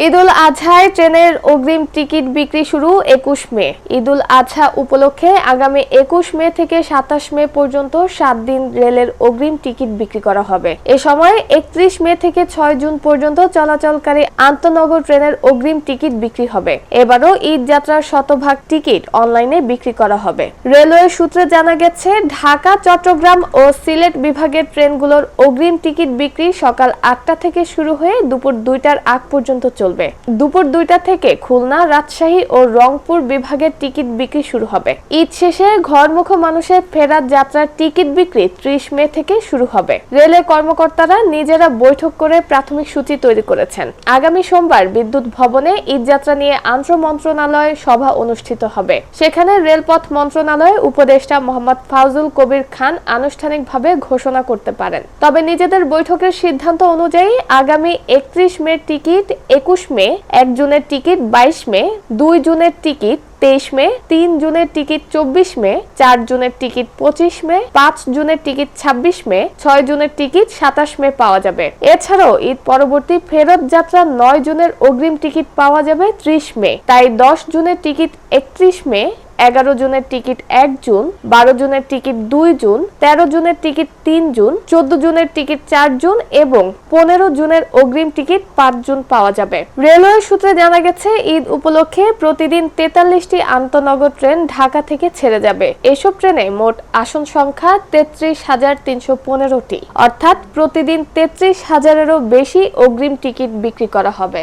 ঈদুল আজহায় ট্রেনের অগ্রিম টিকিট বিক্রি শুরু 21 মে। ঈদুল আজহা উপলক্ষে আগামী 21 মে থেকে 27 মে পর্যন্ত 7 দিন রেলের অগ্রিম টিকিট বিক্রি করা হবে। এ সময় 31 মে থেকে 6 জুন পর্যন্ত চলাচলকারী আন্তনগর ট্রেনের অগ্রিম টিকিট বিক্রি হবে। এবারও ঈদ যাত্রার শতভাগ টিকিট অনলাইনে বিক্রি করা হবে। রেলওয়ে সূত্রে জানা গেছে, ঢাকা, চট্টগ্রাম ও সিলেট বিভাগের ট্রেনগুলোর অগ্রিম টিকিট বিক্রি সকাল 8টা থেকে শুরু হয়ে দুপুর 2টার আগ পর্যন্ত চলবে। দুপুর 2টা থেকে খুলনা, রাজশাহী ও রংপুর বিভাগের টিকিট বিক্রি শুরু হবে। ঈদ শেষে ঘরমুখো মানুষের ফেরার যাত্রার টিকিট বিক্রি 30 মে থেকে শুরু হবে। রেলের কর্মকর্তারা নিজেরা বৈঠক করে প্রাথমিক সূচি তৈরি করেছেন। আগামী সোমবার বিদ্যুৎ ভবনে ঈদ যাত্রা নিয়ে আন্তঃ মন্ত্রণালয় সভা অনুষ্ঠিত হবে। সেখানে রেলপথ মন্ত্রণালয়ের উপদেষ্টা মোহাম্মদ ফাউজুল কবির খান আনুষ্ঠানিকভাবে ঘোষণা করতে পারেন। তবে নিজেদের বৈঠকের সিদ্ধান্ত অনুযায়ী আগামী 31 মে টিকিট, 21 মে, 1 জুনের টিকিট 22 মে, 2 জুনের টিকিট 23 মে, 3 জুনের টিকিট 24 মে, 4 জুনের টিকিট 25 মে, 5 জুনের টিকিট 26 মে, 6 জুনের টিকিট 27 মে পাওয়া যাবে। এছাড়াও ঈদ পরবর্তী ফেরত যাত্রা 9 জুনের অগ্রিম টিকিট পাওয়া যাবে 30 মে। তাই 10 জুনের টিকিট 31 মে, 11 জুনের টিকিট 1 জুন, 12 জুনের টিকিট 2 জুন, 13 জুনের টিকিট 3 জুন, 14 জুনের টিকিট 4 জুন এবং 15 জুনের অগ্রিম টিকিট 5 জুন পাওয়া যাবে। রেলওয়ে সূত্রে জানা গেছে, ঈদ উপলক্ষে প্রতিদিন 43টি আন্তনগর ট্রেন ঢাকা থেকে ছেড়ে যাবে। এসব ট্রেনে মোট আসন সংখ্যা 33,315টি, অর্থাৎ প্রতিদিন 33,000-এরও বেশি অগ্রিম টিকিট বিক্রি করা হবে।